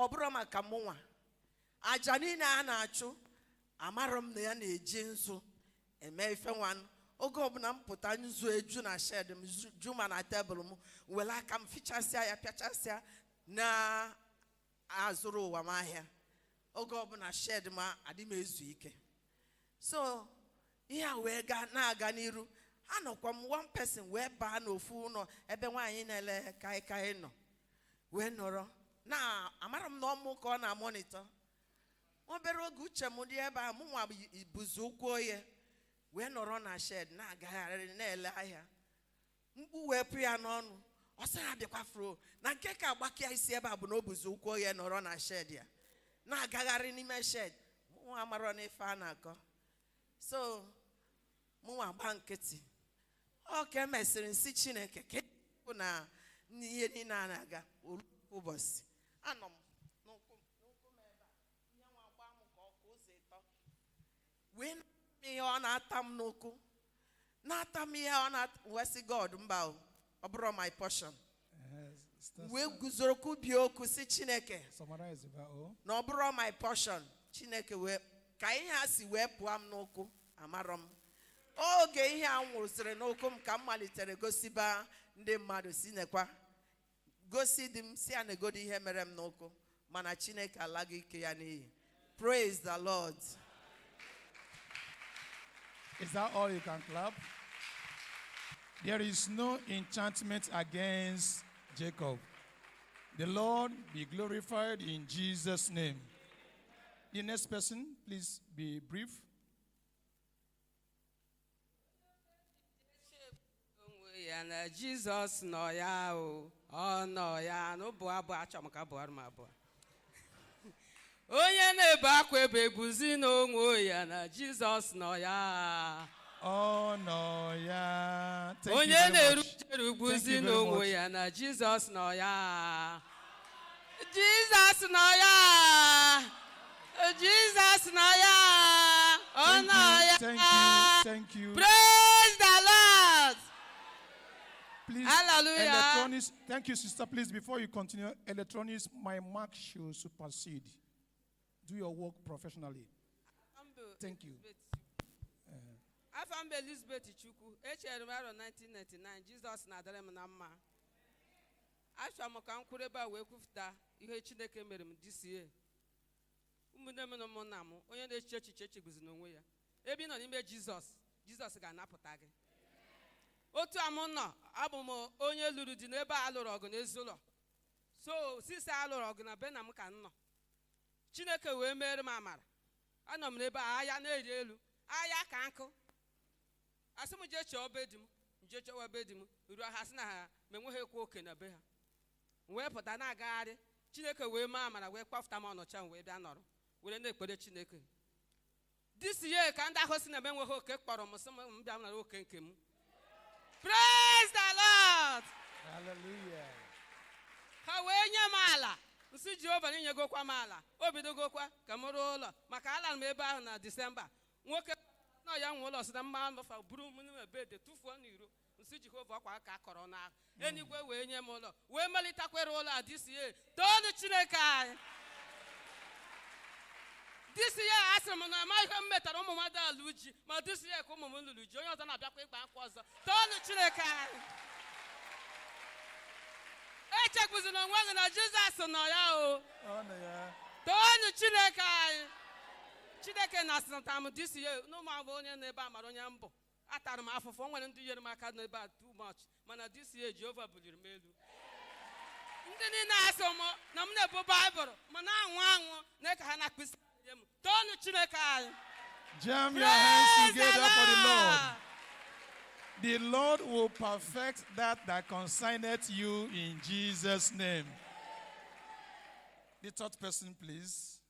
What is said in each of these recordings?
oburo maka mụnwa aja niile a na-achụ amara m na ya na-eji nzu eme ife nwan oge ọbụla m pụta nzu eju na shed m juma na tebụl m were aka m fichasịa ya pịachasịa na azụrụ ụwa m ahịa oge ọbụla shed m adị m ezu ike so ihe a wee na-aga n'iru anọkwa m one person wee baa n'ofu ụlọ ebe nwaanyị na-ele kaikai nọ wee nọrọ na amara m na ọmụ ka ọ na-amonitọ obere oge uche m dị ebe a mụ nwa ibuzu ụkwụ oye wee nọrọ na shed na-agagharị na-ele ahịa mkpu wee pụ ya n'ọnụ ọ sị ya bịakwa fro na nke ka agbakịa isi ebe a bụ na o buzu ụkwụ oye nọrọ na shed ya na-agagharị n'ime shed mụ nwa amarọ n'ife a na-akọ so mụ nwa gba nkịtị ọ ka emesịrị nsị Chineke ka bụ na ihe niile a na-aga ụbọchị anọ m n'ụkwụ m ebe a ihe nwa gba m ka ọkụ ụzọ ịtọ wee ihe ọ na-ata m n'ụkwụ na-ata m ihe ọ na-wesị God mba ọ bụrụ my portion wee guzoro kwubie okwu si Chineke na ọ bụrụ my portion Chineke wee ka ihe a si wee pụọ m n'ụkwụ amarọ m oge ihe a nwụrụsịrị n'ụkwụ m ka m malitere gosiba ndị mmadụ si nekwa gosi dị m si anegodi ihe mere m n'ụkwụ mana Chineke alaghị ike ya n'iyi. Praise the Lord. Is that all you can clap? There is no enchantment against Jacob. The Lord be glorified in Jesus' name. The next person, please be brief. Jesus no ya o no ya no bo abo achomka bo arma abo onye na-ebe akwa ebe ebuzi na onwe ya na Jesus no ya oh no ya onye na-erujere ubuzi na onwe ya na Jesus no ya Jesus no ya Jesus no ya oh no ya thank you praise the Lord. Please, hallelujah. Electronics, thank you, sister. Please, before you continue, electronics, my mark should supersede. Do your work professionally. Thank you. Afambe Elizabeth Chukwu, HRMR 1999, Jesus na-adara m na mma. Achọrọ m ka m kwuru ebe a wee kwupụta ihe Chineke mere m DCA. Ụmụnne m na ụmụnna m, onye na-eche echiche echegbuzi n'onwe ya. Ebe ị nọ n'ime Jizọs ga-anapụta gị. Otu amụ nọ abụ m onye lụrụ di n'ebe a lụrụ ọgụ n'ezi ụlọ so sisi a lụrụ ọgụ na be na m ka nọ Chineke wee mere m amara anọ m n'ebe a ahịa na-eri elu ahịa ka nkụ asị m jee chọọ be di m jee chọwa be di m ruo ha sị na ha ma enweghị ekwe oke na be ha wee pụta na-agagharị Chineke wee mee amara wee kpọfụta m ọnọcha m wee bịa nọrọ were na-ekpere Chineke DCA ka ndị ahụ si na ebe enweghị oke kpọrọ m sị m bịa m nara oke nke m. Praise the Lord. Hallelujah. Ha wee nye m ala nsi Jehova na-enyegokwa m ala o bidogokwa ka m rụọ ụlọ maka ala m ebe ahụ na Disemba nwoke nọ ya nwe ụlọ si na mma anọfa buru m n'ebe de tụfuo n'iro nsi Jehova ọkwa aka akọrọ n'ahụ enigwe wee nye m ụlọ wee melitakwere ụlọ a DCA toonu Chineke anyị DCA asịrị m na amaghị ihe m metara ụmụ mmadụ alụ ji ma DCA ka ụmụ m lụrụ ji onye ọzọ na-abịakwa ịgba nkwa ọzọ toonu Chineke anyị echegbuzina onwe gị na Jizọs nọ ya o toonu Chineke anyị Chineke na-asịnata m DCA n'ụmụ abụ onye na-ebe amara onye mbụ atara m afụfụ o nwere ndị nyere m aka n'ebe a too much mana DCA Jehova buliri m elu ndị niile asị m na m na-ebu Baịbụl ma na-anwụ anwụ na ka ha na-akpịsị Jam your hands together for the Lord. The Lord will perfect that concerneth you in Jesus' name. The third person, please.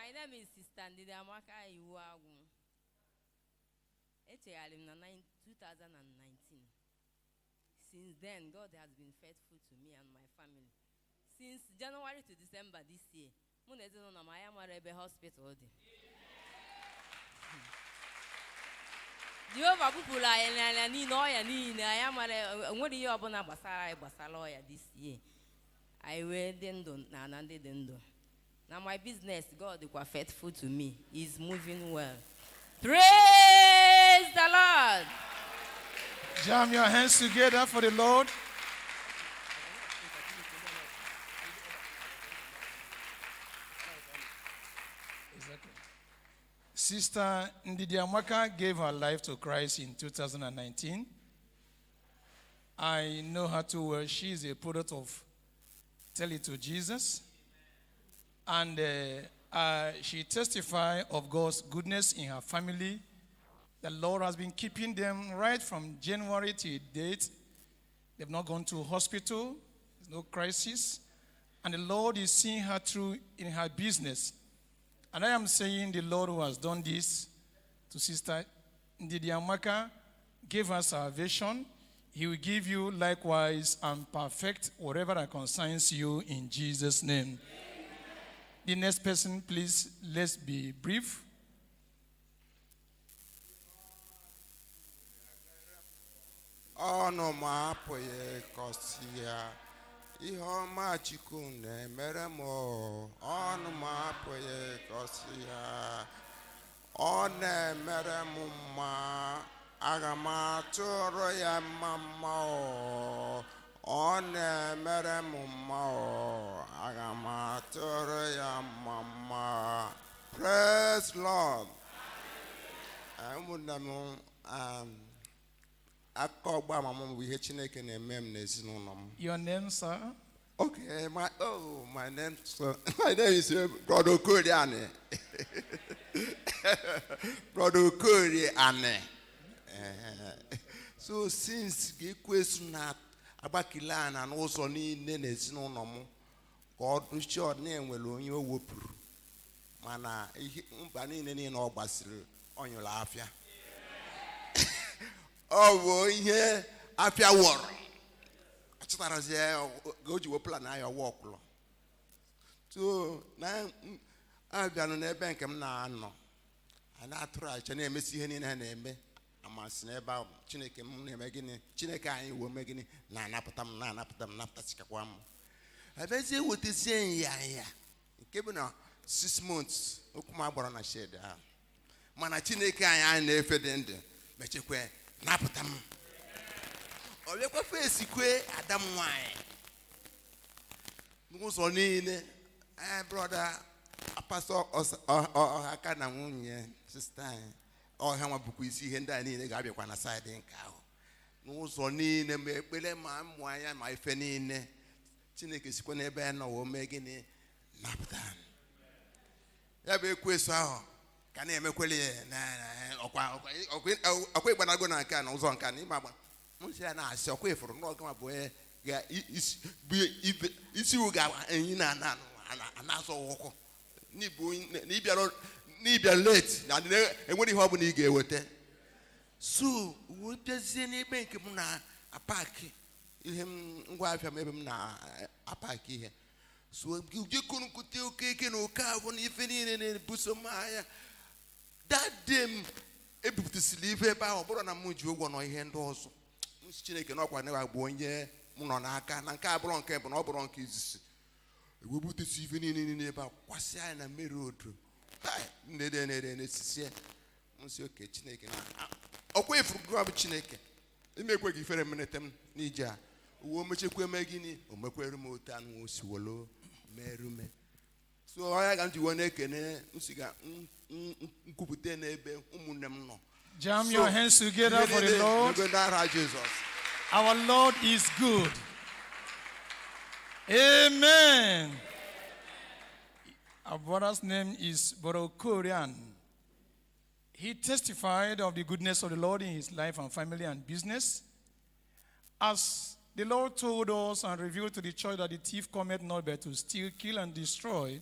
My name is Sister Amaka Iwu Agwu. 2019. Since then, God has been faithful to me and my family. Since January to December this year, I am at a hospital. Jehovah people are in I am at what do you open up a lawyer this year? I wear dendo nanande dendo. Now my business, God is quite faithful to me. Is moving well. Praise the Lord. Jam your hands together for the Lord. Sister Ndidi Amaka gave her life to Christ in 2019. I know her too well. She is a product of Tell It to Jesus. And she testified of God's goodness in her family. The Lord has been keeping them right from January to date. They've not gone to hospital. There's no crisis. And the Lord is seeing her through in her business. And I am saying the Lord who has done this to Sister Ndidi Amaka gave her salvation. He will give you likewise and perfect whatever that concerns you in Jesus' name. Amen. The next person, please, let's be brief. Ọnụ m apụghị kọsi ya, ihe ọma Chukwu na-emere m, ọnụ m apụghị kọsi ya, ọ na-emere m mma, aga m atụrụ ya mma, ọ na-emere m mma, aga m atụrụ ya mma. Praise Lord. Ụmụnne m, Your name, sir? Okay, my name is Brother Okoriane. Brother Okoriane. So since the question about Kilan and also need Nenesinonum, God short name will own your whoop. Mana, Banini no Basil on your laugh. Oh, yeah, after war. Go to a plan, I walk. So now I've done on a bank, and I try to name Missy Henny and name. I must never Chineke making Chineka, you were making Nanapatam, Naftaskawam. I bet you what is saying, yeah. Given 6 months, Okumabor on a shed. Mana Chineka, I never did. But you quay. Napatam. Or look at face, Adam wine. Most on in, brother, a pastor or a kind of sister, or how we see him down in the Gabi on a side in cow. Most on in, and why am I fenning? Chinik is when a band or making it Napatam. Every question. Can I make a quick when I go and can also can him? Monsiana, so quick for no come away. It's you got and also walk. Nibia late, and when you have any gay with it. So, what does any bank a pack? Him, wife, maybe a pack here. So, you couldn't go cake and car when you finish in Busomaya. That them able to sleep about but on a muju one or hand also. Chicken up whenever I go in here, Munaka, and Cabron Camp and Oberon kids. We put this evening in about Quasian and Mirror. Necessary. Monsieur Kitchenake. Away from grab Chineke. It may work if I minute them, Nija. Woman, Magini, or Macquarie Tan was swallow, Merume. So I got to one neck and Usiga. Jam your hands together for the Lord. Our Lord is good. Amen. Our brother's name is Brother Okoriane. He testified of the goodness of the Lord in his life and family and business. As the Lord told us and revealed to the church that the thief cometh not but to steal, kill, and destroy,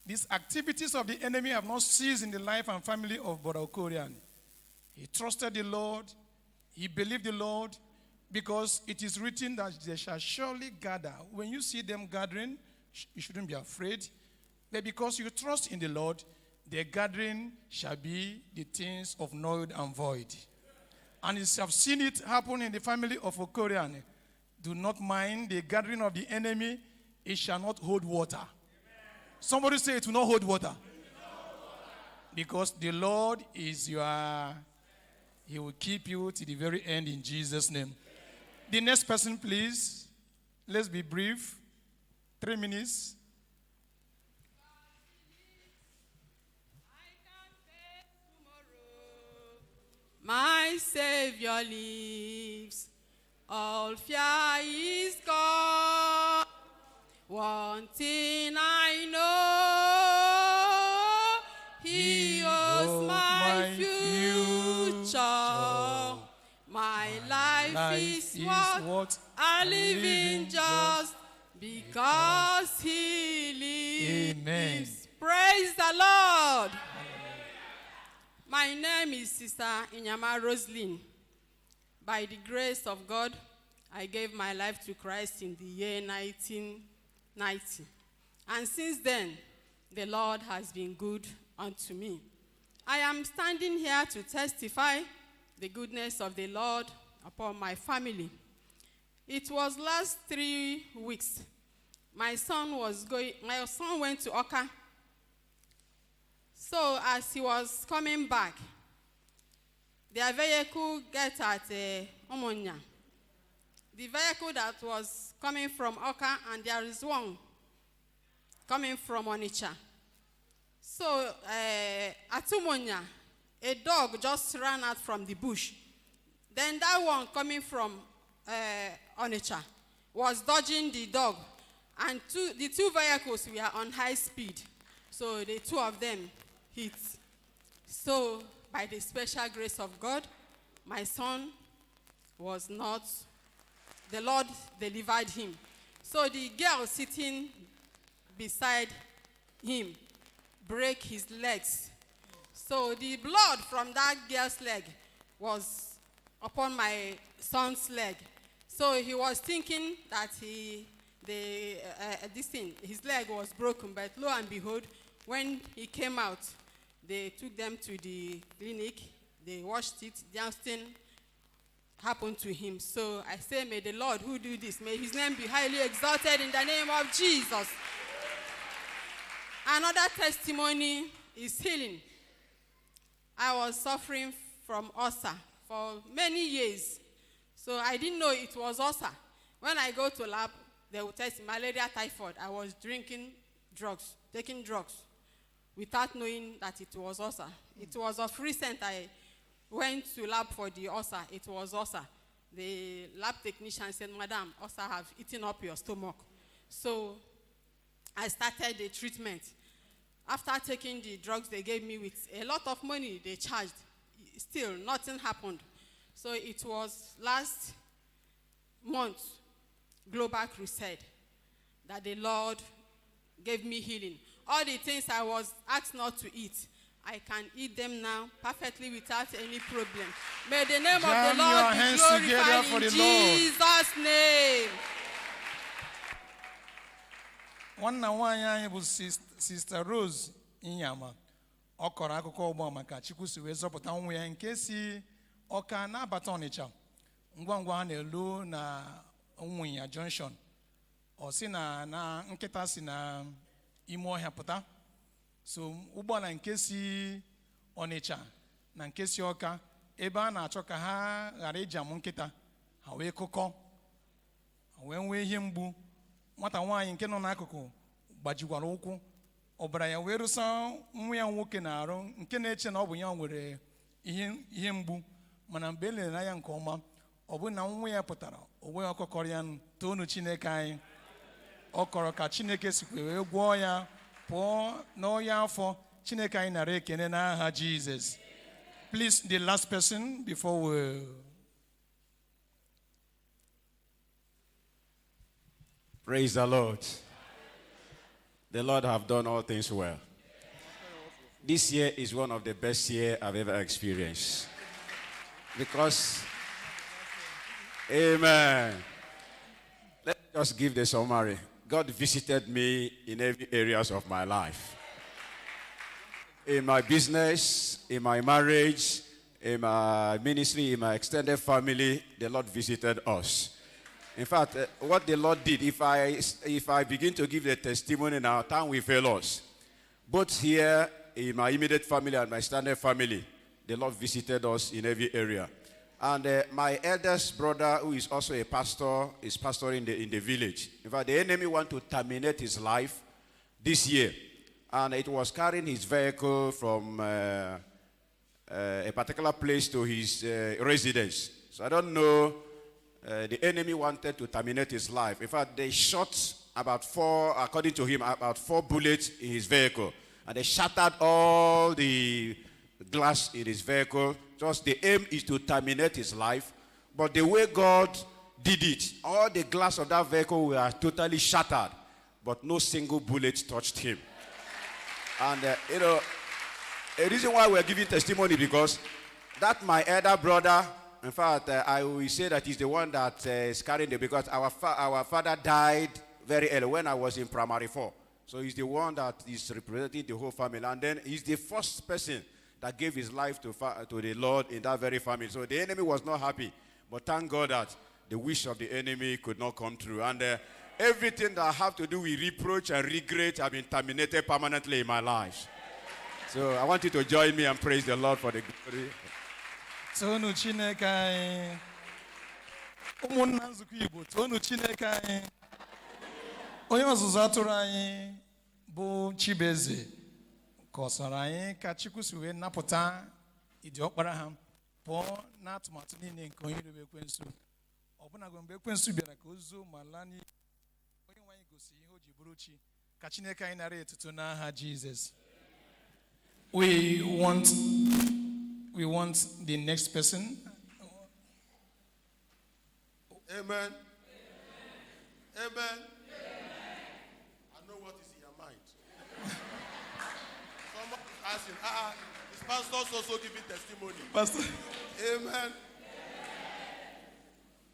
these activities of the enemy have not ceased in the life and family of Brother Okoriane. He trusted the Lord. He believed the Lord. Because it is written that they shall surely gather. When you see them gathering, you shouldn't be afraid. But because you trust in the Lord, their gathering shall be the things of null and void. And you have seen it happen in the family of Okorian. Do not mind the gathering of the enemy. It shall not hold water. Amen. Somebody say it will not hold water. Because the Lord is He will keep you to the very end in Jesus' name. The next person, please. Let's be brief. 3 minutes. My Savior lives. All fear is gone. One thing I know, He owns my future. My life is what I live in just because He lives. Amen. Praise the Lord. My name is Sister Inyama Roslyn. By the grace of God, I gave my life to Christ in the year 1990. And since then, the Lord has been good unto me. I am standing here to testify the goodness of the Lord upon my family. It was last 3 weeks. My son went to Oka. So as he was coming back, their vehicle got at Omonia. The vehicle that was coming from Oka, and there is one coming from Onitsha. So at Omonia, a dog just ran out from the bush. Then that one coming from Onitsha was dodging the dog. And the two vehicles were on high speed. So the two of them hit. So by the special grace of God, my son was not, the Lord delivered him. So the girl sitting beside him break his legs. So the blood from that girl's leg was upon my son's leg. So he was thinking that his leg was broken, but lo and behold, when he came out, they took them to the clinic, they washed it, nothing happened to him. So I say, may the Lord who do this, may his name be highly exalted in the name of Jesus. Another testimony is healing. I was suffering from ulcer for many years. So I didn't know it was ulcer. When I go to lab, they will test malaria, typhoid. I was drinking drugs, taking drugs, without knowing that it was ulcer. It was of recent I went to lab for the ulcer. It was ulcer. The lab technician said, Madam, ulcer have eaten up your stomach. So I started the treatment. After taking the drugs they gave me with a lot of money they charged, still nothing happened. So it was last month, Global Crusade, that the Lord gave me healing. All the things I was asked not to eat, I can eat them now perfectly without any problem. May the name of the Lord be glorified in Jesus' name. One bụ Sister Rose Inyama. Ọ kọrọ akụkọ ọgbọ maka Chukwu si wee zọpụta nwa ya nke si Ọka na-abata Ọnịcha. Ngwa ngwa ha na-elu na Ụmụnya Junction. Ọ sị na nkịta si na ime ọhịa pụta. So ụgbọala nke si Ọnịcha na nke si Ọka ebe a na-achọ ka ha ghara iji amụ nkịta ha wee kụkọ ha wee nwee ihe mgbu. Nwata nwaanyị nke nọ n'akụkụ gbajikwara ụkwụ, ọbara ya wee rụsa nwa ya nwoke na-arụ nke na-eche na ọ bụ ya nwere ihe mgbu, mana mgbe e lere anya nke ọma ọ bụ na nwa ya pụtara o wee ọkọkọrọ ya toonu Chineke anyị. Ọ kọrọ ka Chineke sikwa wee gwọọ ya pụọ n'ọya afọ. Chineke anyị nara ekene n'aha Jesus. Please, the last person before we... Praise the Lord. The Lord have done all things well. This year is one of the best years I've ever experienced. Because Amen. Let's just give the summary. God visited me in every areas of my life. In my business, in my marriage, in my ministry, in my extended family, the Lord visited us. In fact, what the Lord did, if I begin to give the testimony now, time will fail us. Both here in my immediate family and my extended family, the Lord visited us in every area. And my eldest brother, who is also a pastor, is pastoring in the village. In fact, the enemy want to terminate his life this year. And it was carrying his vehicle from a particular place to his residence. So I don't know, the enemy wanted to terminate his life. In fact, they shot about 4, according to him, about 4 bullets in his vehicle. And they shattered all the glass in his vehicle. Just the aim is to terminate his life. But the way God did it, all the glass of that vehicle were totally shattered. But no single bullet touched him. And, a reason why we're giving testimony, because that my elder brother, in fact, I will say that he's the one that is carrying it, because our father died very early when I was in primary 4. So he's the one that is representing the whole family. And then he's the first person that gave his life to the Lord in that very family. So the enemy was not happy. But thank God that the wish of the enemy could not come true. And everything that I have to do with reproach and regret have been terminated permanently in my life. So I want you to join me and praise the Lord for the glory. Tonu Chineke anyị. Ụmụnna nzukọ Igbo, tonu Chineke anyị. Onye ọzụzụ atụrụ anyị bụ Chibeze kọsara anyị ka Chukwu si wee napụta ịdị ọkpara ha pụọ n'atụmatụ niile nke onye iro ekwensu. Ọbụnagwe mgbe ekwensu bịara ka o zuo ma laa n'iyi, onye nwe anyị gosi ihe o ji bụrụ chi. Ka Chineke anyị nara etuto n'aha Jizọs. We want the next person. Amen. Amen. I know what is in your mind. Someone is asking, is pastor also giving testimony? Pastor. Amen.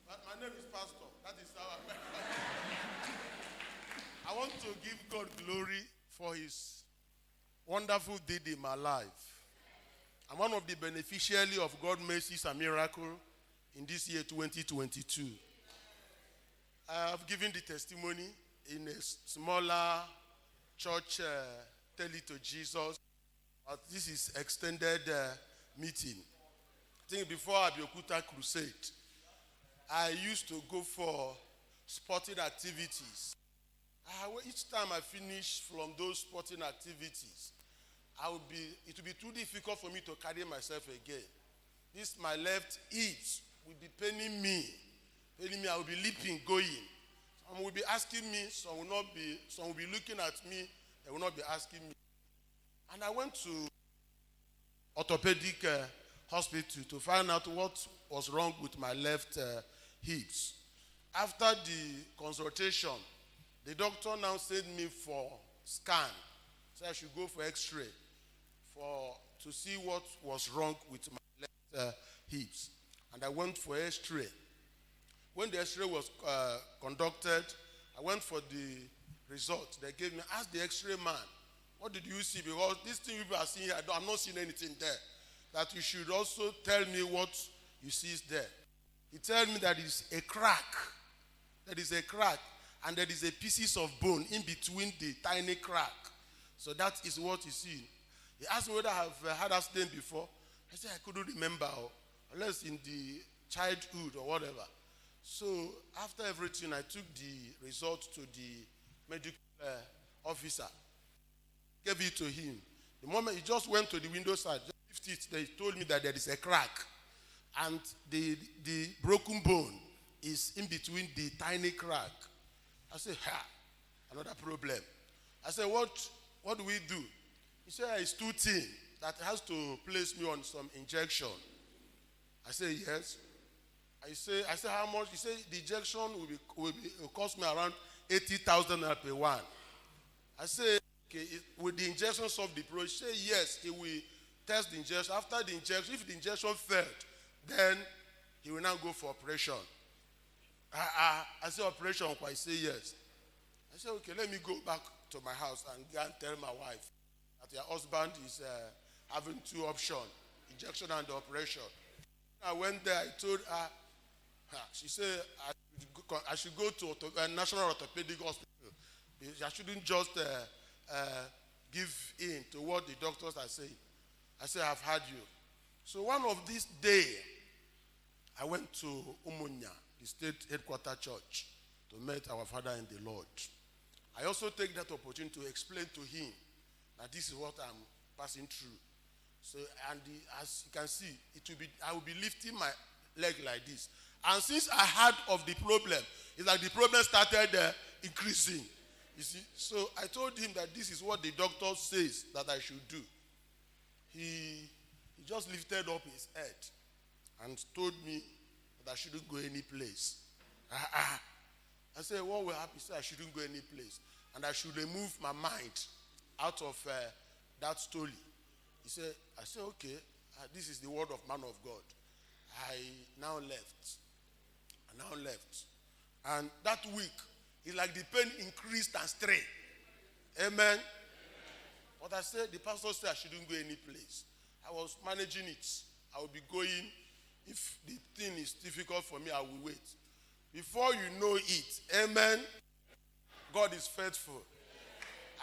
But my name is Pastor. That is how I want to give God glory for his wonderful deed in my life. I'm one of the beneficiaries of God's mercies and miracles in this year 2022. I have given the testimony in a smaller church, Tell It to Jesus. But this is extended meeting. I think before Abeokuta Crusade, I used to go for sporting activities. Each time I finish from those sporting activities, it will be too difficult for me to carry myself again. My left hip will be paining me. I will be leaping, going. Some will be asking me, some will be looking at me, they will not be asking me. And I went to orthopedic hospital to find out what was wrong with my left hips. After the consultation, the doctor now sent me for scan. So I should go for x-ray to see what was wrong with my left hips. And I went for x-ray. When the x-ray was conducted, I went for the result. They gave me, ask the x-ray man, what did you see? Because this thing you are seeing here, I'm not seeing anything there. That you should also tell me what you see is there. He told me that it's a crack. There is a crack. And there is a pieces of bone in between the tiny crack. So that is what you see. He asked me whether I have had accident before. I said I couldn't remember, unless in the childhood or whatever. So after everything, I took the result to the medical officer. Gave it to him. The moment he just went to the window side, just lifted it, they told me that there is a crack. And the broken bone is in between the tiny crack. I said, another problem. I said, what do we do? He said, it's too thin that has to place me on some injection. I said, yes. I said, how much? He said, the injection will cost me around 80,000 per one. I said, okay, will the injection solve the problem? He said, yes, he will test the injection. After the injection, if the injection failed, then he will now go for operation. I said, operation. I say yes. I said, okay, let me go back to my house and go and tell my wife that your husband is having 2 options, injection and operation. I went there, I told her, she said, I should go to a National Orthopedic Hospital. I shouldn't just give in to what the doctors are saying. I said, I've heard you. So one of these days, I went to Umunya, the state headquarters church, to meet our Father in the Lord. I also take that opportunity to explain to him that this is what I'm passing through. So, and as you can see, I will be lifting my leg like this. And since I heard of the problem, it's like the problem started increasing. You see, so I told him that this is what the doctor says that I should do. He just lifted up his head and told me that I shouldn't go any place. I said, what will happen? He said I shouldn't go any place. And I should remove my mind out of that story. I said, okay, this is the word of man of God. I now left. And that week, it's like the pain increased and strayed. Amen. But I said, the pastor said I shouldn't go any place. I was managing it. I will be going. If the thing is difficult for me, I will wait. Before you know it, amen, God is faithful.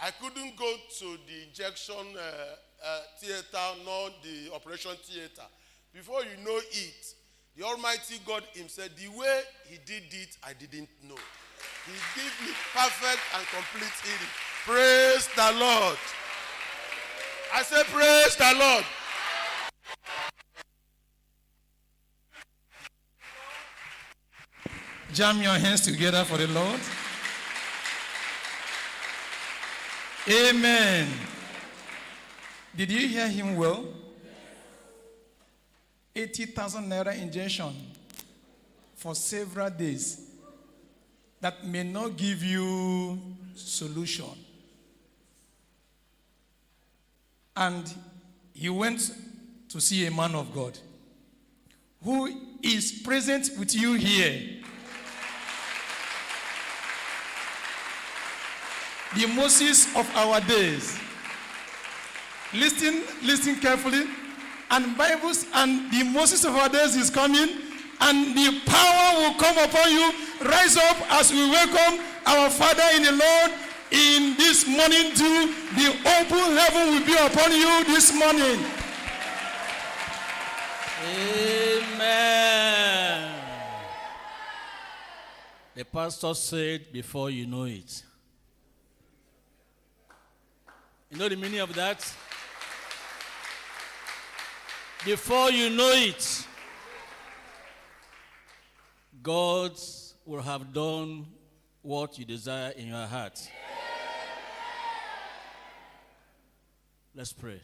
I couldn't go to the injection theater, nor the operation theater. Before you know it, the Almighty God himself, the way he did it, I didn't know. He gave me perfect and complete healing. Praise the Lord. I say, praise the Lord. Jam your hands together for the Lord. Amen. Did you hear him well? 80,000 naira injection for several days that may not give you solution. And he went to see a man of God who is present with you here. The Moses of our days. Listen carefully. And Bibles and the Moses of our days is coming, and the power will come upon you. Rise up as we welcome our Father in the Lord in this morning too. The open heaven will be upon you this morning. Amen. The pastor said, before you know it. You know the meaning of that? Before you know it, God will have done what you desire in your heart. Let's pray.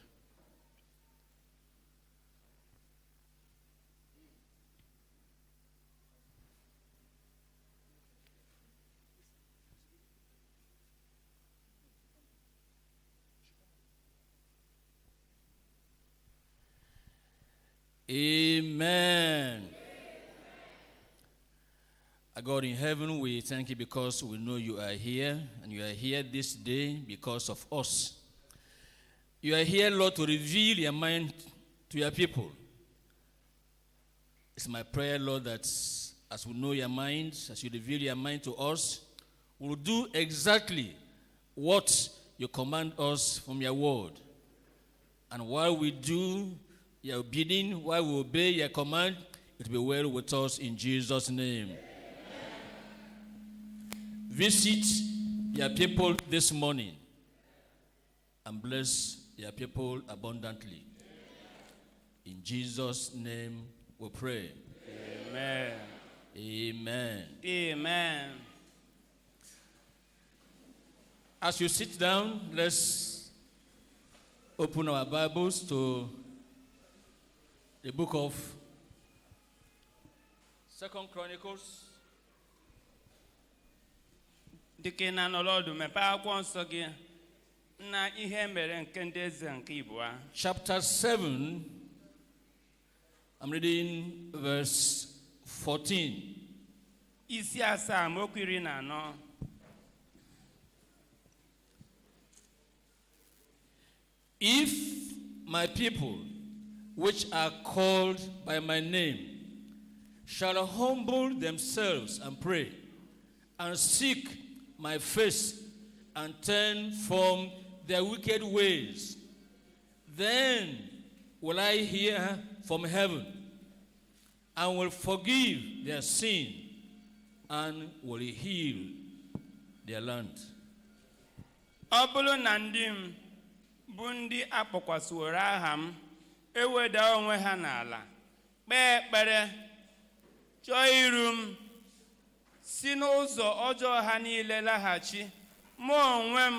Amen. Our God in heaven, we thank you because we know you are here, and you are here this day because of us. You are here, Lord, to reveal your mind to your people. It's my prayer, Lord, that as we know your mind, as you reveal your mind to us, we'll do exactly what you command us from your word. And while we do your bidding, while we obey your command, it will be well with us in Jesus' name. Amen. Visit your people this morning and bless your people abundantly. In Jesus' name we pray. Amen. Amen. Amen. As you sit down, let's open our Bibles to the book of 2 Chronicles. Dike na nọlọdụ mepe akwụkwọ nsọ gị na ihe mere nke ndị eze nke Igbo a. Chapter 7, I'm reading verse 14. isi asaa amaokwu 14. If my people, which are called by my name, shall humble themselves and pray, and seek my face, and turn from their wicked ways, then will I hear from heaven, and will forgive their sin, and will heal their land. Ọ bụrụ na ndị m bụ ndị akpọkwasịworo aha m eweda onwe ha n'ala, kpee ekpere, chọọ iru m, si n'ụzọ ọjọọ ha niile laghachi, mụ onwe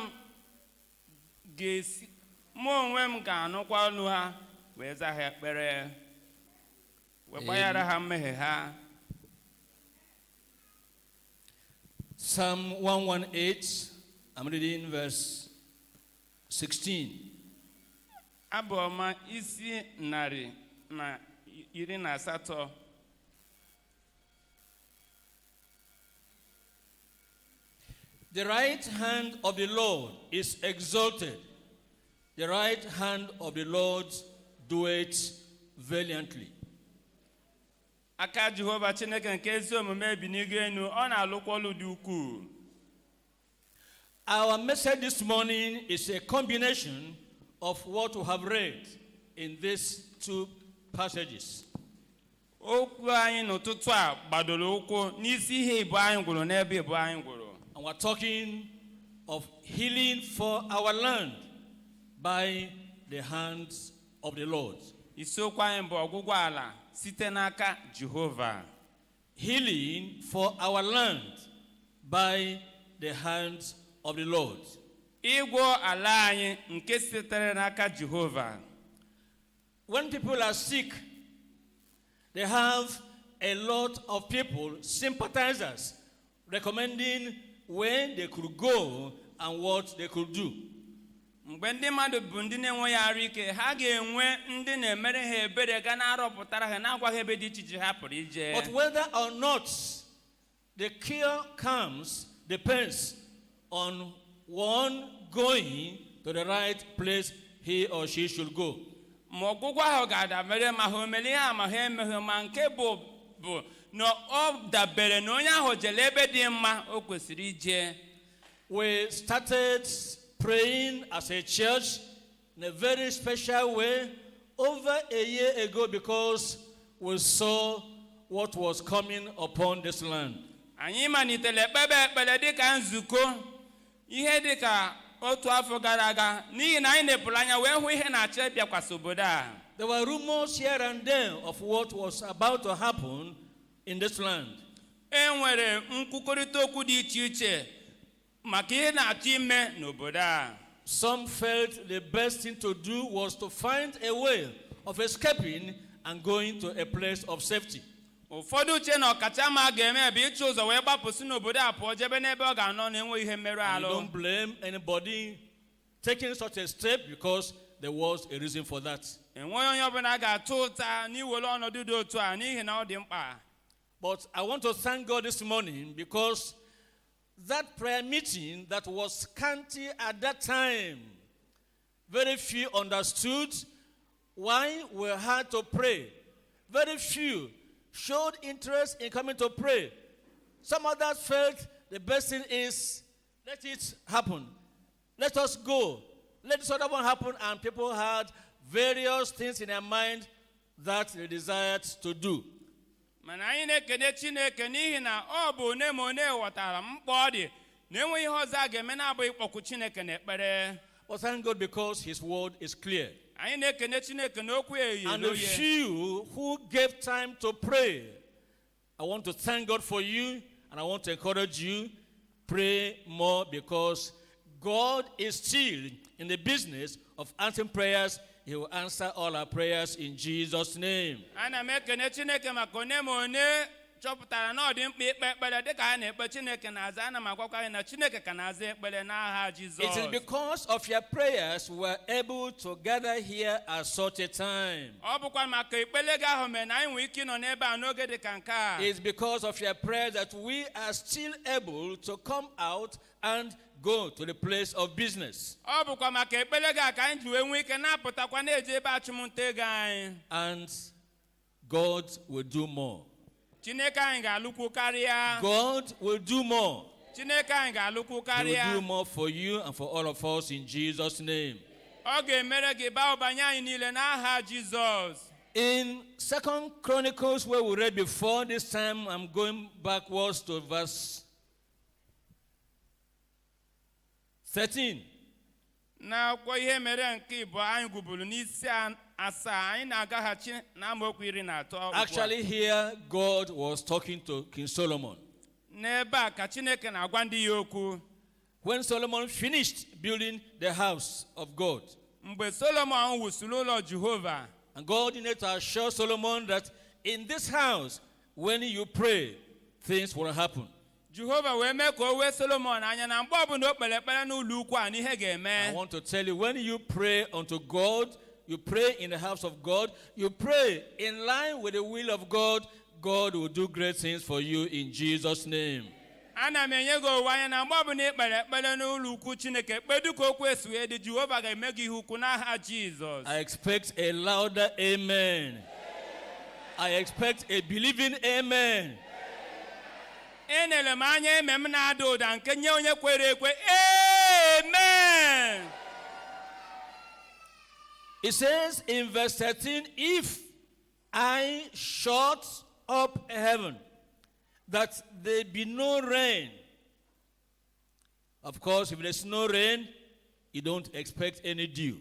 m ga-anụkwa olu ha, wee zaa ha ekpere, wee gbaghara ha mmehie ha. Psalm 118, I'm reading verse 16. Abụ ọma isi 118. The right hand of the Lord is exalted. The right hand of the Lord doeth valiantly. Aka Jehova Chineke nke ezi omume bi n'igwe enu, ọ na-alụkwa ọlụ dị ukwuu. Our message this morning is a combination of what we have read in these two passages. Okwu anyị n'ụtụtụ a gbadoro ụkwụ n'isi ihe ibu anyị gwụrụ n'ebe ibu anyị gwụrụ. And we're talking of healing for our land by the hands of the Lord. Isiokwu anyị bụ ọgwụgwọ ala site n'aka Jehova. Healing for our land by the hands of the Lord. Ịgwọ ala anyị nke sitere n'aka Jehova. When people are sick, they have a lot of people, sympathizers, recommending where they could go and what they could do. Mgbe ndị mmadụ bụ ndị na-enweghị arụ ike, ha ga-enwe ndị na-emere ha ebere ga na-arọpụtara ha na-agwa ha ebe dị iche iche ha pụrụ ije. But whether or not the cure comes depends on one going to the right place he or she should go. Ma ọgwụgwọ ahụ ga-adabere ma ha omere ihe ma ha emeghe, ma nke bụ na ọ dabere na onye ahụ jere ebe dị mma o kwesịrị ije. We started praying as a church in a very special way over a year ago because we saw what was coming upon this land. Anyị malitere ekpebe ekpere dịka nzukọ ihe dịka otu afọ gara aga n'ihi na anyị nepụrụ anya wee hụ ihe na-achọ ịbịakwasị obodo a. There were rumors here and there of what was about to happen in this land. E nwere nkwukọrịta okwu dị iche iche maka ihe na-achọ ime n'obodo a. Some felt the best thing to do was to find a way of escaping and going to a place of safety. Ụfọdụ uche na ọkachamma ga-eme bụ ịchụ ụzọ wee gbapụsị n'obodo a pụọ jebe n'ebe ọ ga-anọ na-enwe ihe mmerụ I alụ. don't blame anybody taking such a step because there was a reason for that. Enweghị onye ọbụla ga-atụ ụta n'iwere ọnọdụ dị otu a n'ihi na ọ dị mkpa. But I want to thank God this morning because that prayer meeting that was scanty at that time, very few understood why we had to pray. Very few showed interest in coming to pray. Some others felt the best thing is, let it happen. Let us go. Let this other one happen. And people had various things in their mind that they desired to do. Mana anyị na-ekene Chineke n'ihi na ọ bụ one ma one ghọtara mkpa ọ dị na enweghị ihe ọzọ a ga-eme na-abụghị ịkpọku Chineke n'ekpere. But thank God because his word is clear. Anyị na-ekene Chineke n'okwu ya And the few who gave time to pray, I want to thank God for you, and I want to encourage you, pray more because God is still in the business of answering prayers. He will answer all our prayers in Jesus' name. Ana m ekene Chineke maka one ma one chọpụtara na ọ dị mkpa ikpe ekpere dịka a na-ekpe Chineke na-aza, ana m agwakwa gị na Chineke ka na-aza ekpere n'aha Jizọs. It is because of your prayers we were able to gather here at such a time. Ọ bụkwa maka ekpere gị ahụ mere na anyị nwere ike ịnọ n'ebe a n'oge dị ka nke a. It's because of your prayers that we are still able to come out and go to the place of business. Ọ bụkwa maka ekpere gị a ka anyị ji wee nwee ike na-apụtakwa na-eje ebe achụmnta ego anyị. And God will do more. Chineke anyị ga-alụkwu karịa. God will do more. Chineke anyị ga-alụkwu He karịa. will do more for you and for all of us in Jesus' name. Ọ ga-emere gị baa ụba nye anyị niile n'aha Jizọs. In 2 Chronicles, where we read before, this time I'm going backwards to verse 13. N'akwụkwọ ihe mere nke ịbụ anyị gụburu n'isi asaa, anyị na-agaghachi n'amaokwu 13. Actually, here God was talking to King Solomon. N'ebe a ka Chineke na-agwa ndị ya okwu. When Solomon finished building the house of God, Mgbe Solomon wusuru ụlọ Jehova, and God needed to assure Solomon that in this house, when you pray, things will happen. Jehova wee mee ka o wee Solomon anya na mgbe ọbụla o kpere ekpere n'ụlọ ukwu a n'ihe I ga-eme. want to tell you, when you pray unto God, you pray in the house of God, you pray in line with the will of God, God will do great things for you in Jesus' name. Ana m enye gị owu anya na mgbe ọbụla ị kpere ekpere n'ụlọ ukwu Chineke, kpedu ka okwu esi wee dị, Jehova ga-eme gị ihe ukwu n'aha Jizọs. I expect a louder amen. I expect a believing amen. Enere m anya eme m na-ada ụda nke nye onye kwere ekwe. Amen. It says in verse 13, if I shut up heaven, that there be no rain. Of course, if there's no rain, you don't expect any dew.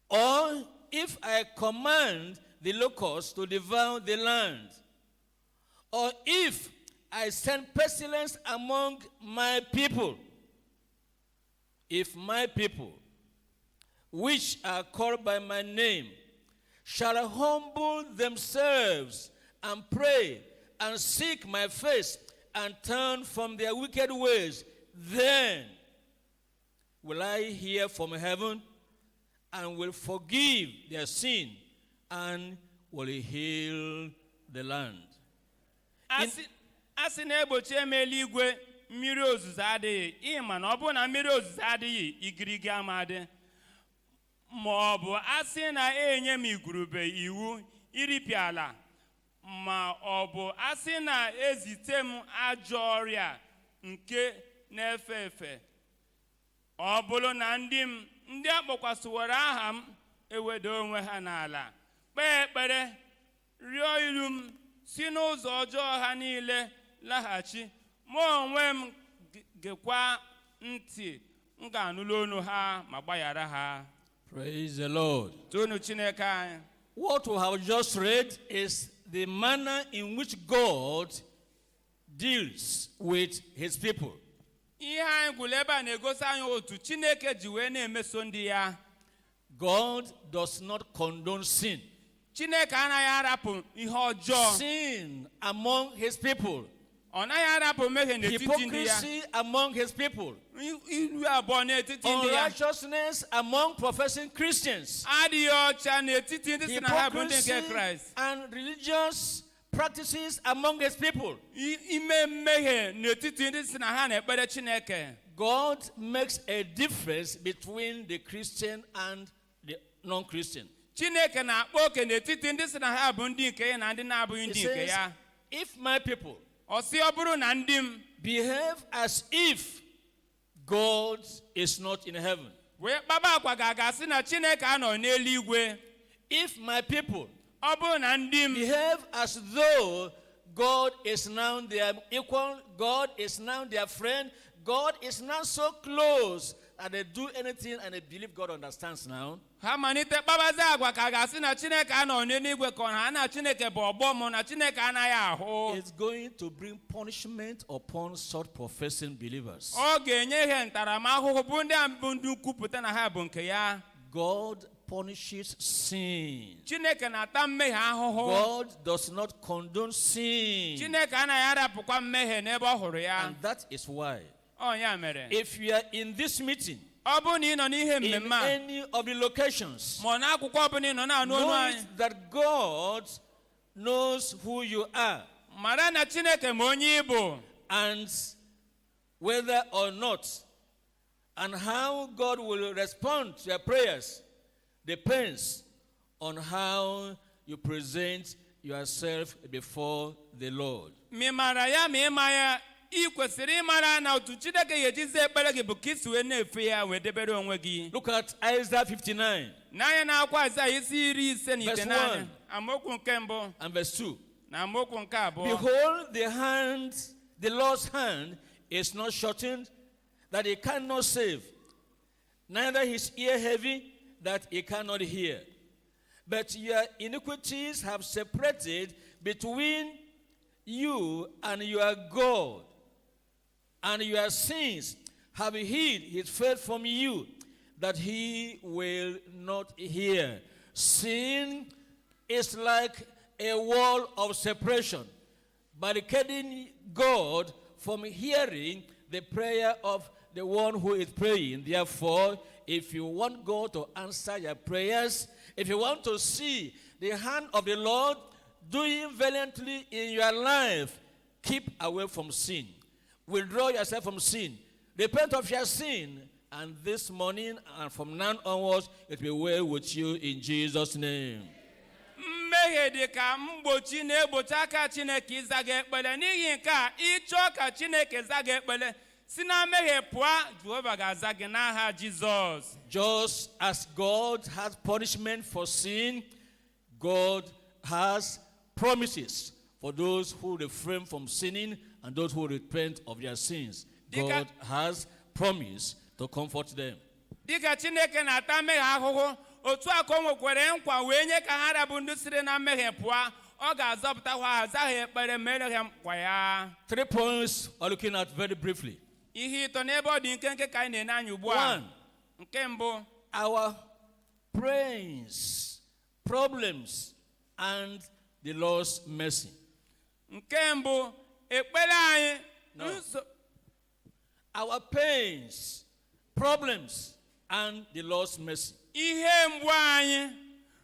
Or if I command the locusts to devour the land, or if I send pestilence among my people, if my people, which are called by my name, shall humble themselves and pray and seek my face and turn from their wicked ways, then will I hear from heaven and will forgive their sin and will heal the land. Asị na-egbochi eme eluigwe mmiri ozuzo adịghị, ịma na ọ bụrụ na mmiri ozuzo adịghị, igirigi amadị. Ma ọ bụ asị na enye m igurube iwu iripịa ala, ma ọ bụ asị na ezite m ajọ ọrịa nke na-efe efe. Ọ bụrụ na ndị akpọkwasịwara aha m eweda onwe ha n'ala, kpee ekpere, rịọ ilu m, si n'ụzọ ọjọọ ha niile laghachi, mụ onwe m gekwa ntị, m ga-anụla olu ha ma gbaghara ha. Praise the Lord. Tonu Chineke anyị. What we have just read is the manner in which God deals with his people. Ihe anyị gwụrụ ebe a na-egosi anyị otu Chineke ji wee na-emeso ndị ya. God does not condone sin. Chineke anaghị arapụ ihe ọjọọ. Sin among his people. Ọ naghị arapụ mmehie n'etiti ndị ya. Hypocrisy among his people. Ilu abụọ n'etiti ndị ya. Unrighteousness among professing Christians. Adịghị ọcha n'etiti ndị si na ha bụ ndị nke Kraịst. And religious practices among his people. Ime mmehie n'etiti ndị si na ha na-ekpere Chineke. God makes a difference between the Christian and the non-Christian. Chineke na-akpọ oke n'etiti ndị si na ha bụ ndị nke ya na ndị na-abụghị ndị nke ya. If my people Ọ sị ọ bụrụ na ndị m behave as if God is not in heaven. wee kpaba akwa ga-agasị na Chineke anọ n'eluigwe. If my people Ọ bụrụ na ndị m behave as though God is now their equal, God is now their friend, God is now so close that they do anything and they believe God understands now. ha malite kpabazi agwa ka ga-asị na Chineke anọ n'eluigwe ka ha na Chineke bụ ọgbọ mụ na Chineke anaghị ahụ. It's going to bring punishment upon such professing believers. Ọ ga-enye ihe ntaramahụhụ bụ ndị a bụ ndị kwupụta na ha bụ nke ya. God punishes sin. Chineke na-ata mmehie ahụhụ. God does not condone sin. Chineke anaghị arapụkwa mmehie n'ebe ọ hụrụ ya. And that is why, Ya mere, if you are in this meeting, ọ bụrụ na ị nọ n'ihe in mmemme a, any of the locations, ma ọ n'akwụkwọ ọbụla ị nọ na-anụ olu know anyị, it that God knows who you are, mara na Chineke ma onye ị bụ, and whether or not, and how God will respond to your prayers depends on how you present yourself before the Lord. ma ị mara ya ma ị ma ya, ị kwesịrị ịmara na otu Chineke ga-ejizi ekpere gị bụ ka isi wee na-efe ya wee debere onwe gị. Look at Isaiah 59 N'anya na-akwa Aịzaya isi 59 Verse 1. amaokwu nke mbụ and verse 2. na amaokwu nke abụọ. Behold, the Lord's hand is not shortened, that he cannot save, neither his ear heavy, that he cannot hear. But your iniquities have separated between you and your God, and your sins have hid his face from you, that he will not hear. Sin is like a wall of separation, barricading God from hearing the prayer of the one who is praying. Therefore, if you want God to answer your prayers, if you want to see the hand of the Lord doing valiantly in your life, keep away from sin. Withdraw yourself from sin. Repent of your sin. And this morning and from now onwards, it will be well with you in Jesus' name. Mmehie dị ka mgbochi na-egbochi aka Chineke ịza gị ekpere. N'ihi nke a, ịchọọ ka Chineke za gị ekpere, si na mmehie pụọ, Jehova ga-aza gị n'aha Jizọs. Just as God has punishment for sin, God has promises for those who refrain from sinning and those who repent of their sins. God has promised to comfort them. Dịka Chineke na-ata mmehie ahụhụ, otu a ka o nwekwara nkwa wee nye ka ha rabụ ndị siri na mmehie pụọ, ọ ga-azọpụtakwa ha, za ha ekpere, mere ha nkwa ya. 3 points are looking at very briefly. Ihe ịtọ n'ebe ọ dị nkenke ka anyị na-ene anya ugbu a. Nke mbụ, our prayers, problems, and the Lord's mercy. Nke mbụ, ekpere anyị, our pains, problems, and the Lord's mercy. Ihe mgbu anyị,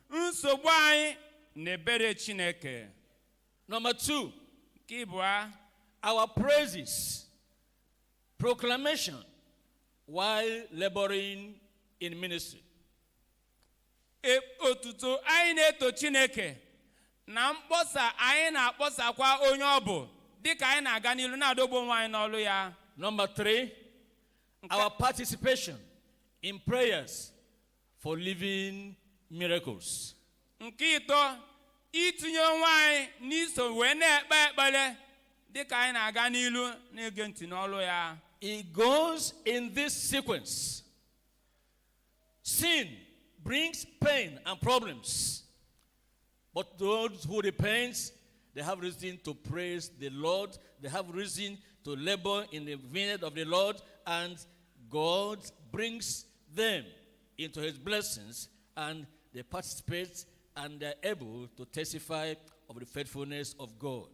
nsogbu anyị, na ebere Chineke. Number 2, nke ịbụa, our praises, proclamation, while laboring in ministry. Otuto anyị na-eto Chineke na mkpọsa anyị na-akpọsakwa onye ọ bụ dịka anyị na-aga n'ilu na-adọgbu onwe anyị n'ọlụ ya. Number 3, our participation in prayers for living miracles. Nke ịtọ, itinye onwe anyị n'iso wee na-ekpe ekpere dịka anyị na-aga n'ilu na-ege ntị n'ọlụ ya. It goes in this sequence. Sin brings pain and problems. But those who repent, they have reason to praise the Lord. They have reason to labor in the vineyard of the Lord. And God brings them into his blessings. And they participate and they're able to testify of the faithfulness of God.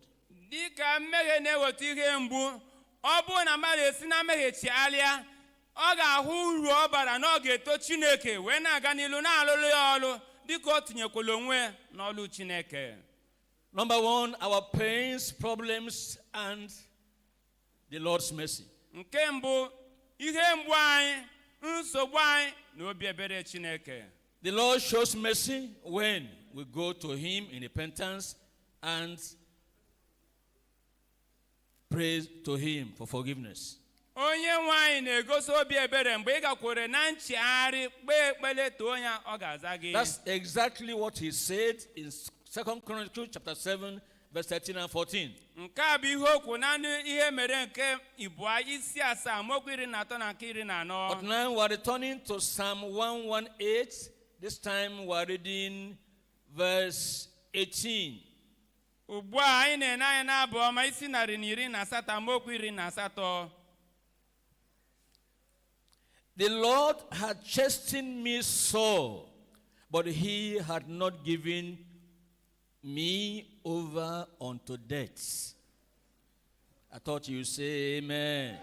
Dịka mmehie na-eweta ihe mgbu, ọ bụrụ na mmadụ esi na mmehie chigharịa, ọ ga-ahụ uru ọ bara na ọ ga-eto Chineke wee na-aga n'ilu na-alụlụ ya ọlụ dịka o tinyekwala onwe n'ọlụ Chineke. Number 1, our pains, problems, and the Lord's mercy. Nke mbụ, ihe mgbu anyị, nsogbu anyị, na obi ebere Chineke. The Lord shows mercy when we go to him in repentance and pray to him for forgiveness. Onye nwe anyị na-egosi obi ebere mgbe ị gakwere na nchegharị kpee ekpere too ya, ọ ga-aza gị. That's exactly what he said in 2 Chronicles chapter 7, verse 13 and 14. Nke a bụ ihe okwu na ihe mere nke Ibua isi 7 amaokwu 13 na nke 14. But now we are returning to Psalm 118. This time we are reading verse 18. Ugbu a anyị na-ene anya n'abụ ọma isi 118 amaokwu 18. The Lord had chastened me sore, but he had not given me over unto death. I thought you say amen.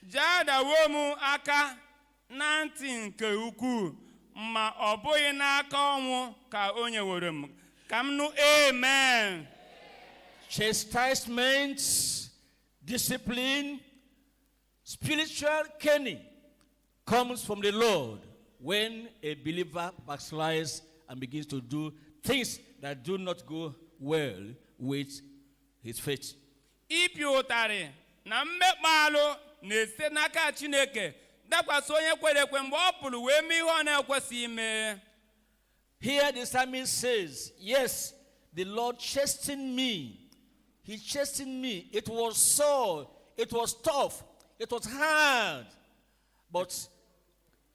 Jadawo mu aka na ntị nke ukwuu ma ọ bụghị n'aka ọnwụ ka o nyeworo m. Ka m nụ amen. Chastisement, discipline, spiritual caning comes from the Lord when a believer backslides and begins to do things that do not go well with his faith. Ipi ụtarị na mmekpa alụ na-esite n'aka Chineke dakwasị onye kwere ekwe mgbe ọ pụrụ wee mee ihe ọ na-ekwesịghị ime. Here the psalmist says, yes, the Lord chastened me. He chastened me. It was sore. It was tough. It was hard. But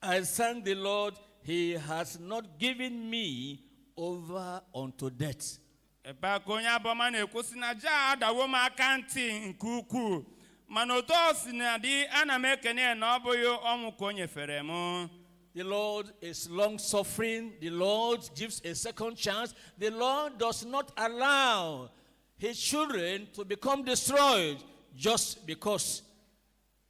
I thank the Lord, he has not given me over unto death. Ebe a ka onye abụọma na-ekwusi na ja adawo m aka ntị nke ukwuu mana otu o si na dị ana m ekene na ọ bụghị ọnwụ ka o nyefere m. The Lord is long-suffering. The Lord gives a second chance. The Lord does not allow his children to become destroyed just because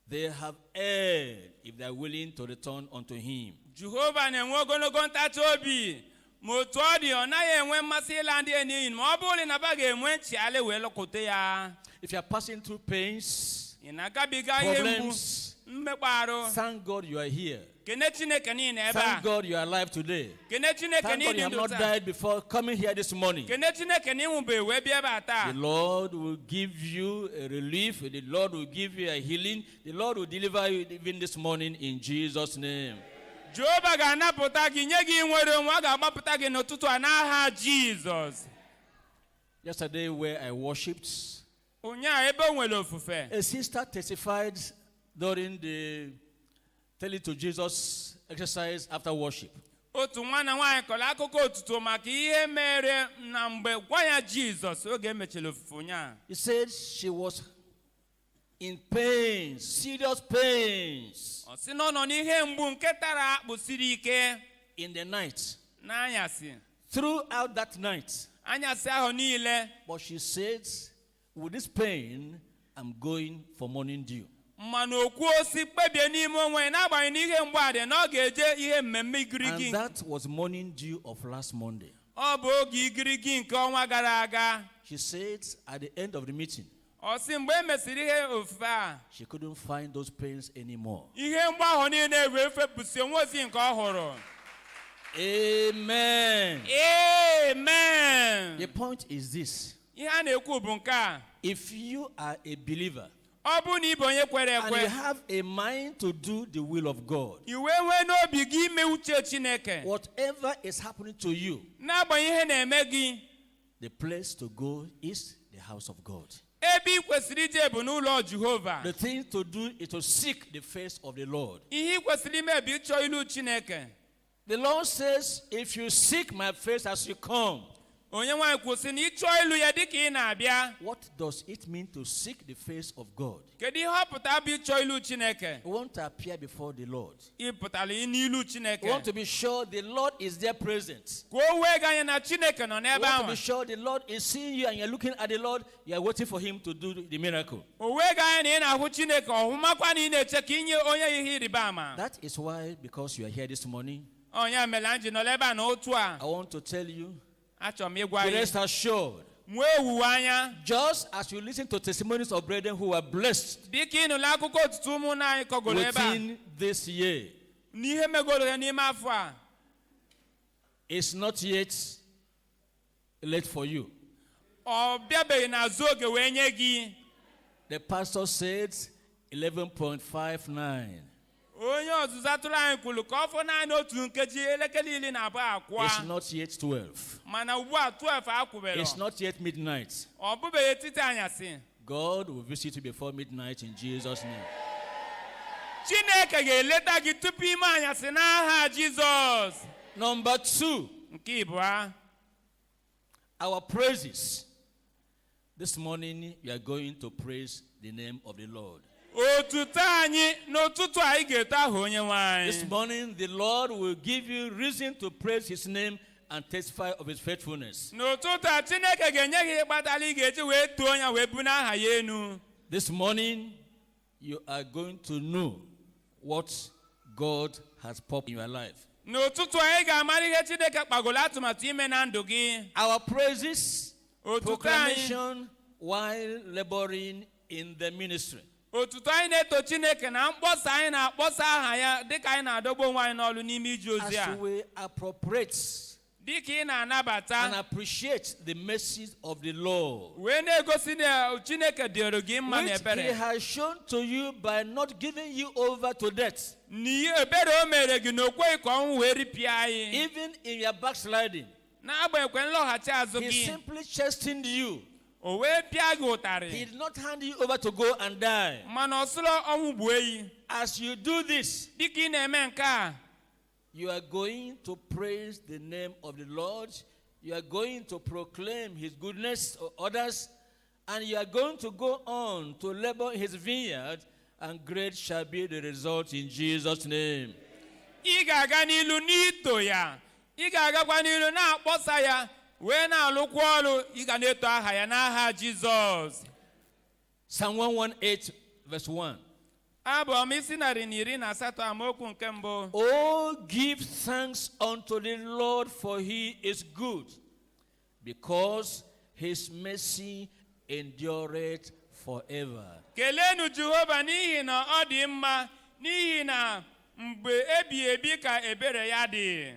they have erred if they are willing to return unto him. Jehova na-enwe ogologo ntachi obi ma otu ọ dị ọ naghị enwe mmasị ịla ndị n'iyi ma ọ bụrụ na ba ga-enwe nchegharị wee lọkọta ya. If you are passing through pains, ị na-agabiga ihe mgbu problems, mmekpa arụ, thank God you are here. kene Chineke niile ebe a. Thank God you are alive today. Kene Chineke Thank God you niile have ndụ not taa. died before coming here this morning. Kene Chineke na ịnwụbe wee bịa ebe a taa. The Lord will give you a relief. The Lord will give you a healing. The Lord will deliver you even this morning in Jesus' name. Jehova ga-anapụta gị nye gị nwere onwe ọ ga-agbapụta gị n'ụtụtụ a n'aha Jizọs. Yesterday where I worshipped, Ụnyaahụ ebe o nwere ofufe. a sister testified during the telling to Jesus exercise after worship. Otu nwanna nwaanyị kọrọ akụkọ otuto maka ihe mere na mgbe gwa ya Jizọs oge emechara ofufe ụnyaahụ. He said she was in pain, serious pains Ọ sị na ọ nọ n'ihe mgbu nke tara akpụ siri ike in the night, n'anyasị. throughout that night. Anyasị ahụ niile. But she said, with this pain, I'm going for morning dew. Mana okwu osi kpebie n'ime onwe ya n'agbanyeghị na ihe mgbu a dị na ọ ga-eje ihe mmemme igirigi. And that was morning dew of last Monday. Ọ bụ oge igirigi nke ọnwa gara aga. She said at the end of the meeting, Ọ sị mgbe e mesịrị ihe ofufe a. she couldn't find those pains anymore. Ihe mgbu ahụ niile wee fepụsị onwe ozi nke ọ hụrụ. Amen. Amen. The point is this. Ihe a na-ekwu bụ nke a. If you are a believer Ọ bụ na ị bụ onye kwere and you ekwe. have a mind to do the will of God, I wee nwee n'obi gị ime uche Chineke. whatever is happening to you, N'agbanyeghị ihe na-eme gị. the place to go is the house of God. Ebe ị kwesịrị ije bụ n'ụlọ Jehova. The thing to do is to seek the face of the Lord. Ihe ị kwesịrị ime bụ ịchọ ilu Chineke. The Lord says, if you seek my face as you come, Onye nwaanyị kwụsị na ịchọ ilu ya dịka ị na-abịa. what does it mean to seek the face of God? Kedu ihe ọ pụtara bụ ịchọ ilu Chineke? We want to appear before the Lord. Ị pụtara n'ilu We Chineke. want to be sure the Lord is there present. Ka o wee gị anya na Chineke nọ We n'ebe want to ahụ. be sure the Lord is seeing you and you're looking at the Lord. You're waiting for him to do the miracle. O wee gị anya na ị na-ahụ Chineke ọhụmakwa na ị na-eche ka inye onye ihe ịrịba ama. That is why, because you are here this morning, Onye mere anyị nọ ebe a na otu a. I want to tell you, Achọrọ m ịgwa be gị. rest assured, Nwee ewuwe anya. just as you listen to testimonies of brethren who are blessed Dịka ị nụla akụkọ otutu ụmụnna anyị kọgoro ebe a. within this year, N'ihe megoro ya n'ime afọ a. it's not yet late for you. Ọ bịabeghị n'azụ oge wee nye gị. The pastor said 11.59. Onye ọzụzụ atụrụ anyị kwuru ka ọ fọ naanị otu nkeji elekere iri na abụọ akwa. It's not yet 12. Mana ugbu a 12 akwụbere. It's not yet midnight. Ọ bụbeghị etiti anyasị. God will visit you before midnight in Jesus' name. Chineke ga-eleta gị tupu ime anyasị n'aha Jizọs. Number 2, Nke ịbụa. our praises. This morning, we are going to praise the name of the Lord. otuto anyị n'ụtụtụ anyị ga-eto aha Onyenwe anyị. This morning, the Lord will give you reason to praise His name and testify of His faithfulness. N'ụtụtụ a Chineke ga-enye gị ịkpatala ị ga-eji wee too ya wee bu n'aha ya enu. This morning, you are going to know what God has purposed in your life. N'ụtụtụ anyị ga-amara ihe Chineke kpagolo atụmatụ ime na ndụ gị. Our praises, Otuto anyị proclamation while laboring in the ministry. otuto anyị na-eto Chineke na mkpọsa anyị na-akpọsa aha ya dịka anyị na-adọgbu onwe anyị n'ọlụ n'ime ije ozi As a. we appropriate Dịka ị na-anabata and appreciate the mercies of the Lord, wee na-egosi na Chineke dịrị gị mma na which He ebere. has shown to you by not giving you over to death, N'ihe ebere o mere gị na o kweghị ka ọnwụ wee ripịa anyị. even in your backsliding. N'agbanyeghị nlọghachi azụ He gị, simply chastened you. o wee pịa gị He ụtarị. did not hand you over to go and die. Mana ọ sịrọ ọnwụ gbuo eyi. As you do this, Dịka ị na-eme nke a, you are going to praise the name of the Lord. You are going to proclaim His goodness to others. And you are going to go on to labor in His vineyard. And great shall be the result in Jesus' name. ị ga-aga n'ilu n'ito ya. Ị ga-agakwa n'ilu na-akpọsa ya wee na-alụkwa ọrụ. Ị ga na-eto aha ya n'aha Jizọs. Psalm 118 verse 1. Abụ ọma isi narị na iri na asatọ amaokwu nke mbụ. Oh, give thanks unto the Lord, for He is good, because His mercy endureth forever. Kelenu Jehova n'ihi na ọ dị mma, n'ihi na mgbe ebighị ebi ka ebere ya dị.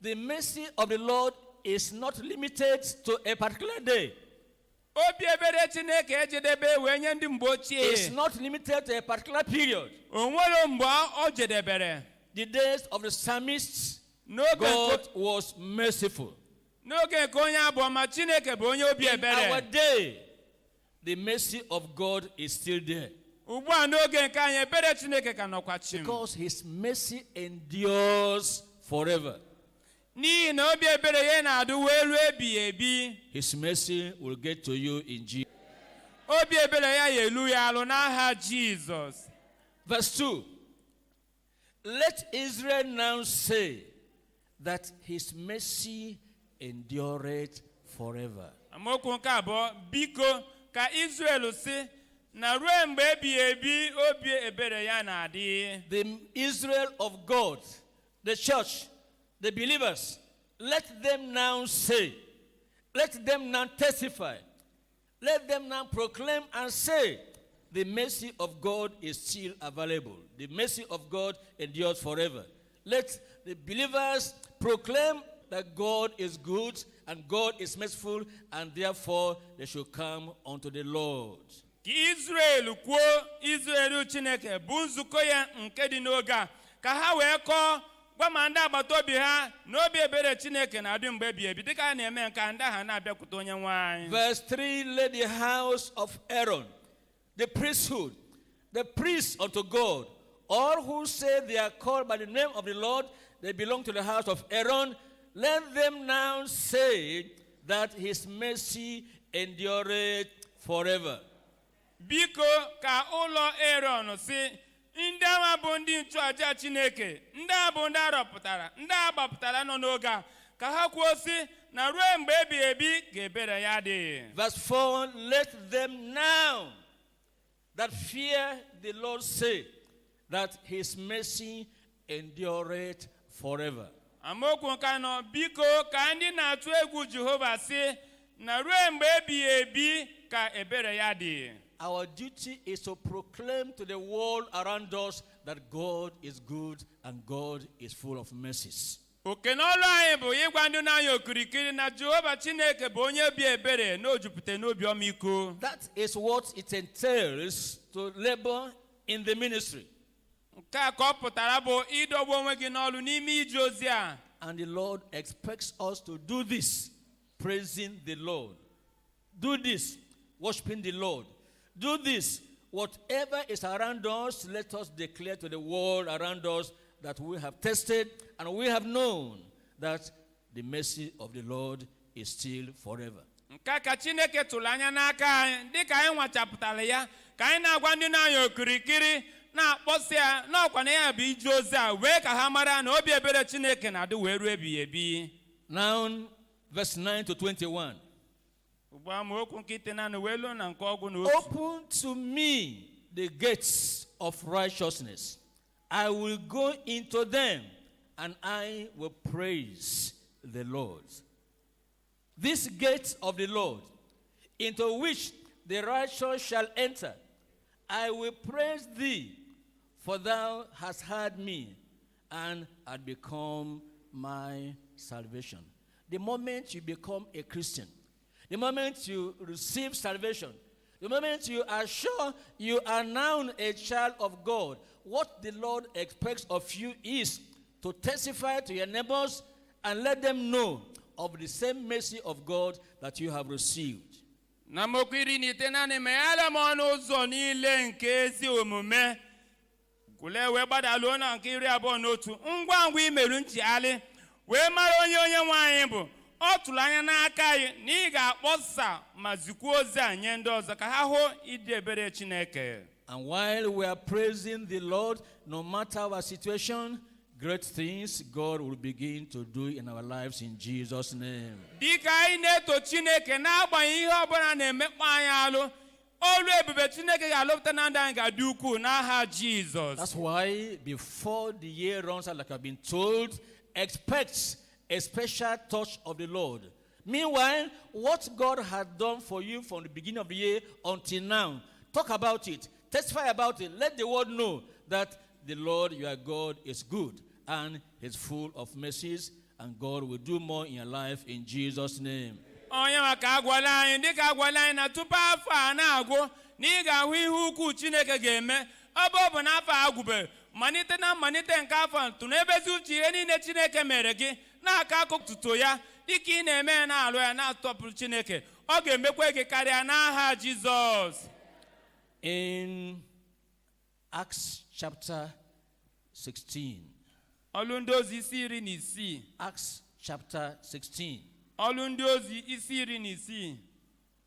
The mercy of the Lord is not limited to a particular day. Obi ebere Chineke ejedebe wee nye ndị mgbe It's ochie. not limited to a particular period. O nwere mgbe o jedebere. The days of the psalmists, N'oge God nke- was merciful. n'oge nke onye abụ ọma Chineke bụ onye obi In our ebere. day, the mercy of God is still there, Ugbu a n'oge nke anyị ebere Chineke ka nọkwa chim. because His mercy endures forever. N'ihi na obi ebere ya na-adụ wee ruo ebighị ebi. His mercy will get to you in Jesus. Obi ebere ya elu ya alụ n'aha Jizọs. Verse 2. Let Israel now say that His mercy endureth forever. Amaokwu nke abụọ, biko ka Izrel sị na ruo mgbe ebighị ebi obi ebere ya na-adị. The Israel of God, the church, the believers, let them now say, let them now testify, let them now proclaim and say, the mercy of God is still available. The mercy of God endures forever. Let the believers proclaim that God is good and God is merciful, and therefore they should come unto the Lord. Ka Izrel kwuo, Izrel Chineke bụ nzukọ ya nke dị n'oge a, ka ha wee kọọ gwa ma ndị agbata obi ha na obi ebere Chineke na-adị mgbe ebighị ebi dịka a na-eme nke a, ndị ahụ na-abịakwute Onyenwe anyị. Verse 3, let the house of Aaron, the priesthood, the priests unto God, all who say they are called by the name of the Lord, they belong to the house of Aaron, let them now say that His mercy endureth forever. Biko ka ụlọ Aaron si, ndị ama bụ ndị nchụaja Chineke, ndị a bụ ndị arọpụtara, ndị a gbapụtara nọ n'oge a, ka ha kwuo si na ruo mgbe ebighị ebi ka ebere ya dị. Verse 4, let them now that fear the Lord say that His mercy endureth forever. Amaokwu nke anọ, biko ka ndị na-atụ egwu Jehova si na ruo mgbe ebighị ebi ka ebere ya dị. Our duty is to proclaim to the world around us that God is good and God is full of mercies. Oke n'ọlụ anyị bụ ịgwa ndị na-anya okirikiri na Jehova Chineke bụ onye obi ebere na o jupụta n'obi ọmịiko. That is what it entails to labor in the ministry. Nke a ka ọ pụtara bụ ịdọgbu onwe gị n'ọlụ n'ime ije ozi a. And the Lord expects us to do this, praising the Lord. Do this, worshiping the Lord. Do this, whatever is around us, let us declare to the world around us that we have tested and we have known that the mercy of the Lord is still forever. Nke a ka Chineke tụrụ anya n'aka anyị dịka anyị nwachapụtara ya ka anyị na-agwa ndị na-anya okirikiri na-akpọsị ya n'ọkwa na ya bụ ije ozi a wee ka ha mara na obi ebere Chineke na-adị wee ruo ebighị ebi. Now, verse 9 to 21. Ugbu a ma okwu nke ite naanị wee luo na nke ọgwụ na otu. Open to me the gates of righteousness. I will go into them, and I will praise the Lord. This gate of the Lord, into which the righteous shall enter, I will praise thee, for thou hast heard me, and hast become my salvation. The moment you become a Christian, the moment you receive salvation, the moment you are sure you are now a child of God, what the Lord expects of you is to testify to your neighbors and let them know of the same mercy of God that you have received. Na mokwiri ni tena ni meala mono ụzọ niile nke ezi omume gule wee gbadaluo na nke 21 ngwa ngwa imerụ nchigharị wee mara onye nwe anyị bụ ọ tụrụ anya n'aka anyị na ị ga-akpọsa ma zikwuo ozi a nye ndị ọzọ ka ha hụ ịdị ebere Chineke. And while we are praising the Lord, no matter our situation, great things God will begin to do in our lives in Jesus' name. Dịka anyị na-eto Chineke n'agbanyeghị ihe ọbụla na-emekpa anyị alụ, olu ebube Chineke ga-alụpụta na ndụ anyị ga-adị ukwuu n'aha Jizọs. That's why before the year runs out, like I've been told, expect a special touch of the Lord. Meanwhile, what God had done for you from the beginning of the year until now, talk about it, testify about it, let the world know that the Lord your God is good and is full of mercies, and God will do more in your life in Jesus' name. Onye maka agwala anyị dịka agwala anyị na tupu afọ a na-agwụ na ị ga-ahụ ihe ukwu Chineke ga-eme. Ọ bụ n'afọ a agwụbe malite na mmalite nke afọ tụ n'ebezi uche ihe niile Chineke mere gị n'aka akụkụ tuto ya dịka ị na-eme na-alụ ya na-atọpụrụ Chineke, ọ ga-emekwa gị karịa n'aha Jizọs. In Acts chapter 16. Ọlụ ndị ozi isi 16. Acts chapter 16. Ọlụ ndị ozi isi 16.